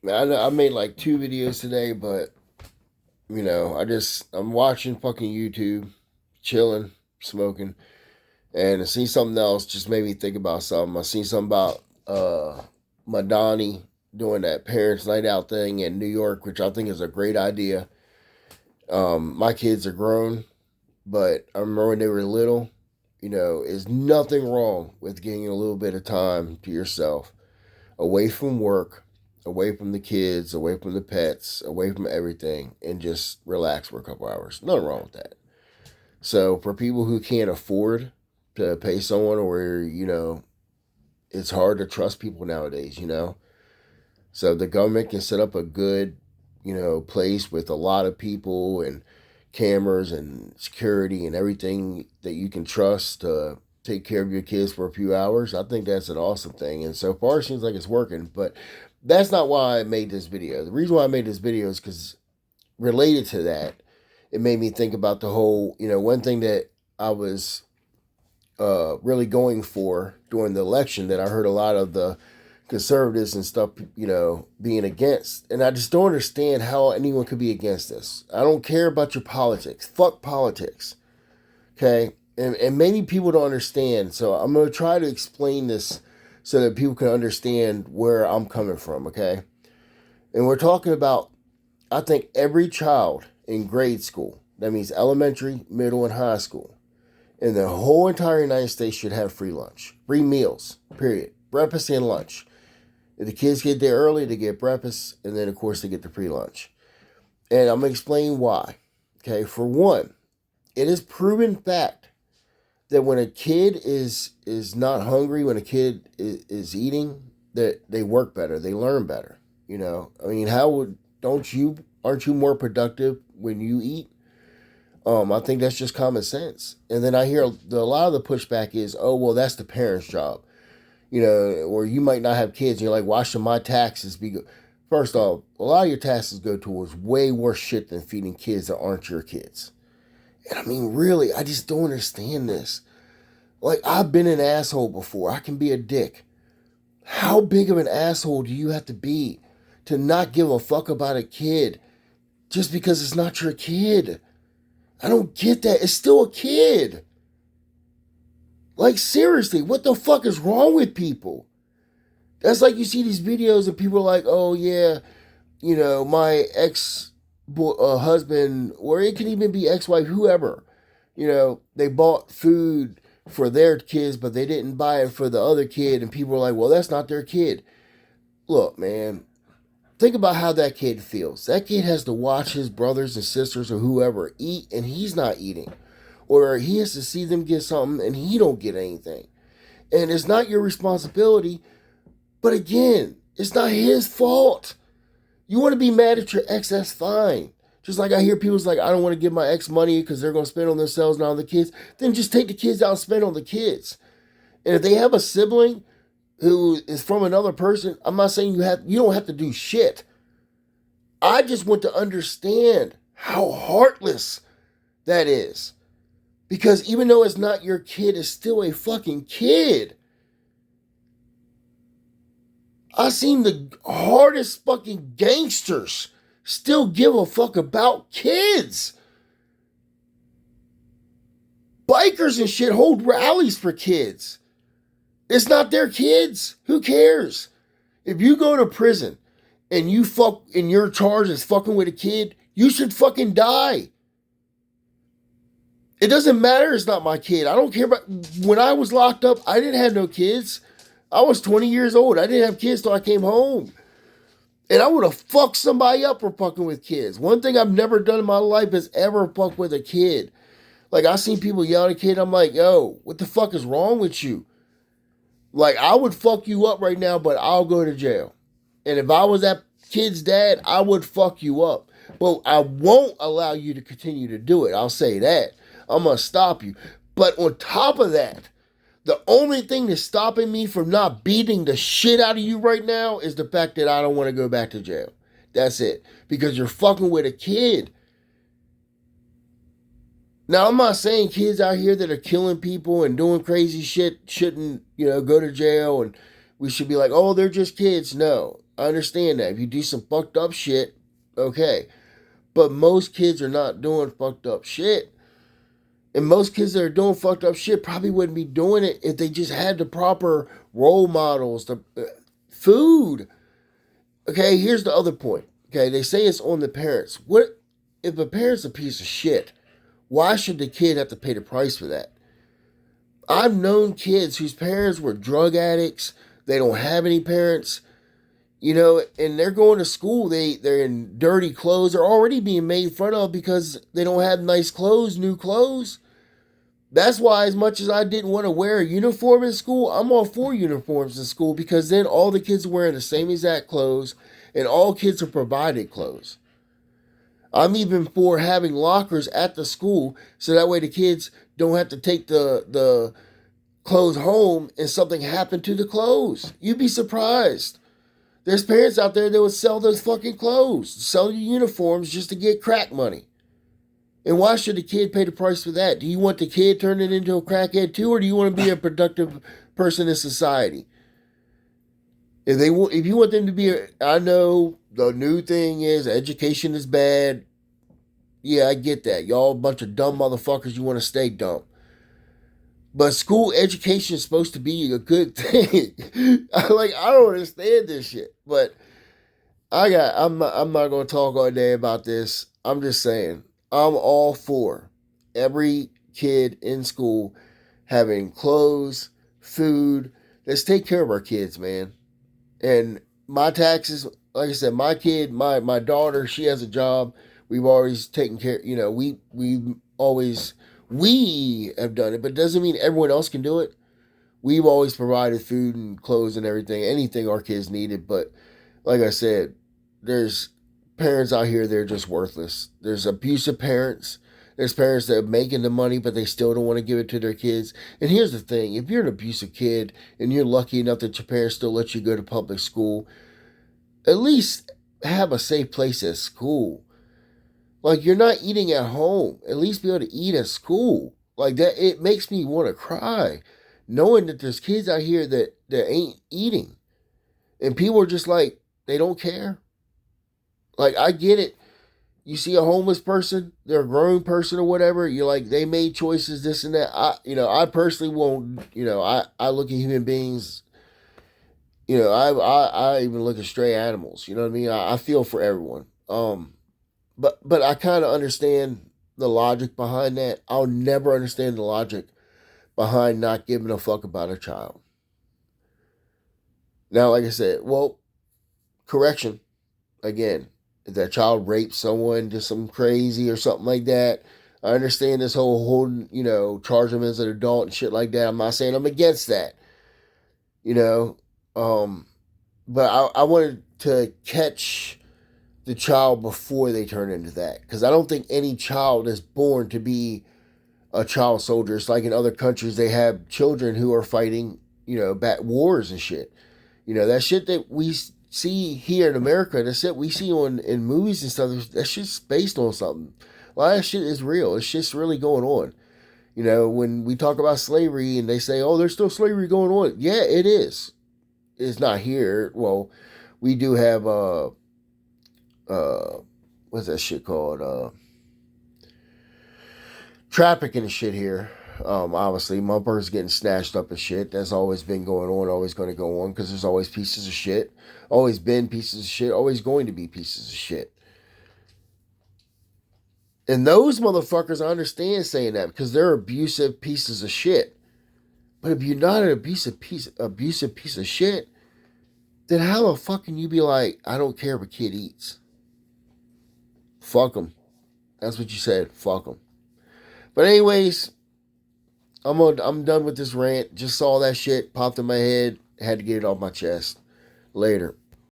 I made like two videos today, but I'm watching fucking YouTube, chilling, smoking, and I seen something else just made me think about something. I seen something about Madani doing that parents' night out thing in New York, which I think is a great idea. My kids are grown, but I remember when they were little. Is nothing wrong with getting a little bit of time to yourself, away from work, away from the kids, away from the pets, away from everything, and just relax for a couple hours. Nothing wrong with that. So for people who can't afford to pay someone, or it's hard to trust people nowadays. So the government can set up a good, place with a lot of people and cameras and security and everything that you can trust to take care of your kids for a few hours. I think that's an awesome thing. And so far, it seems like it's working. But that's not why I made this video. The reason why I made this video is because related to that, it made me think about the whole, one thing that I was really going for during the election that I heard a lot of the conservatives and stuff, being against. And I just don't understand how anyone could be against this. I don't care about your politics. Fuck politics. Okay? And maybe people don't understand. So I'm going to try to explain this so that people can understand where I'm coming from. Okay? And we're talking about, I think, every child in grade school, that means elementary, middle, and high school, in the whole entire United States should have free lunch. Free meals, period. Breakfast and lunch. If the kids get there early, they get breakfast, and then, of course, they get the free lunch. And I'm going to explain why. Okay, for one, it is proven fact that when a kid is not hungry, when a kid is eating, that they work better, they learn better. I mean, aren't you more productive when you eat? I think that's just common sense. And then I hear a lot of the pushback is, oh, well, that's the parent's job. Or you might not have kids and you're like, why should my taxes be good? First off, a lot of your taxes go towards way worse shit than feeding kids that aren't your kids. And I mean, really, I just don't understand this. Like, I've been an asshole before. I can be a dick. How big of an asshole do you have to be to not give a fuck about a kid just because it's not your kid? I don't get that. It's still a kid. Like, seriously, what the fuck is wrong with people? That's like you see these videos and people are like, oh, yeah, my husband, or it can even be ex-wife, whoever, they bought food for their kids, but they didn't buy it for the other kid. And people are like, well, that's not their kid. Look, man, think about how that kid feels. That kid has to watch his brothers and sisters or whoever eat, and he's not eating. Or he has to see them get something, and he don't get anything. And it's not your responsibility. But again, it's not his fault. You want to be mad at your ex, that's fine. Just like I hear people's like, I don't want to give my ex money because they're going to spend on themselves and on the kids. Then just take the kids out and spend on the kids. And if they have a sibling who is from another person, I'm not saying you don't have to do shit. I just want to understand how heartless that is. Because even though it's not your kid, it's still a fucking kid. I've seen the hardest fucking gangsters still give a fuck about kids. Bikers and shit hold rallies for kids. It's not their kids. Who cares? If you go to prison and you fuck and your charge is fucking with a kid, you should fucking die. It doesn't matter, it's not my kid. I don't care about when I was locked up, I didn't have no kids. I was 20 years old. I didn't have kids till I came home. And I would have fucked somebody up for fucking with kids. One thing I've never done in my life is ever fuck with a kid. Like, I seen people yell at a kid. I'm like, yo, what the fuck is wrong with you? Like, I would fuck you up right now, but I'll go to jail. And if I was that kid's dad, I would fuck you up. But I won't allow you to continue to do it. I'll say that. I'm going to stop you. But on top of that, the only thing that's stopping me from not beating the shit out of you right now is the fact that I don't want to go back to jail. That's it. Because you're fucking with a kid. Now, I'm not saying kids out here that are killing people and doing crazy shit shouldn't, go to jail and we should be like, oh, they're just kids. No. I understand that. If you do some fucked up shit, okay. But most kids are not doing fucked up shit. And most kids that are doing fucked up shit probably wouldn't be doing it if they just had the proper role models, the food. Okay, here's the other point. Okay, they say it's on the parents. What if a parent's a piece of shit? Why should the kid have to pay the price for that? I've known kids whose parents were drug addicts. They don't have any parents, and they're going to school. They're in dirty clothes. They're already being made fun of because they don't have nice clothes, new clothes. That's why, as much as I didn't want to wear a uniform in school, I'm all for uniforms in school because then all the kids are wearing the same exact clothes and all kids are provided clothes. I'm even for having lockers at the school so that way the kids don't have to take the clothes home and something happened to the clothes. You'd be surprised. There's parents out there that would sell those fucking clothes, sell your uniforms just to get crack money. And why should the kid pay the price for that? Do you want the kid turning into a crackhead too, or do you want to be a productive person in society? If you want them to be, I know the new thing is education is bad. Yeah, I get that. Y'all a bunch of dumb motherfuckers. You want to stay dumb. But school education is supposed to be a good thing. I don't understand this shit. But I'm not gonna talk all day about this. I'm just saying, I'm all for every kid in school having clothes, food. Let's take care of our kids, man. And my taxes, like I said, my kid, my daughter, she has a job. We've always taken care, we have done it, but it doesn't mean everyone else can do it. We've always provided food and clothes and everything, anything our kids needed. But like I said, there's parents out here, they're just worthless. There's abusive parents. There's parents that are making the money, but they still don't want to give it to their kids. And here's the thing, if you're an abusive kid and you're lucky enough that your parents still let you go to public school, at least have a safe place at school. Like, you're not eating at home. At least be able to eat at school. Like, that, it makes me want to cry. Knowing that there's kids out here that ain't eating. And people are just like, they don't care. Like, I get it. You see a homeless person, they're a grown person or whatever, you're like, they made choices, this and that. I personally won't, I look at human beings, I even look at stray animals, you know what I mean? I feel for everyone. But I kind of understand the logic behind that. I'll never understand the logic behind not giving a fuck about a child. Now, like I said, well, correction, again, if that child raped someone, did something crazy or something like that, I understand this whole charge them as an adult and shit like that. I'm not saying I'm against that, you know, but I wanted to catch the child before they turn into that, because I don't think any child is born to be a child soldier. It's like in other countries they have children who are fighting, bat wars and shit. That shit that we see here in America, that's it we see in movies and stuff, that shit's based on something. A lot of that shit is real. It's just really going on. When we talk about slavery and they say, oh, there's still slavery going on. Yeah, it is. It's not here. Well, we do have what's that shit called? Trafficking and shit here. Obviously, motherfuckers getting snatched up and shit. That's always been going on, always going to go on, because there's always pieces of shit. Always been pieces of shit, always going to be pieces of shit. And those motherfuckers, I understand saying that because they're abusive pieces of shit. But if you're not an abusive piece of shit, then how the fuck can you be like, I don't care if a kid eats? Fuck them. That's what you said. Fuck them. But anyways, I'm done with this rant. Just saw that shit, popped in my head, had to get it off my chest. Later.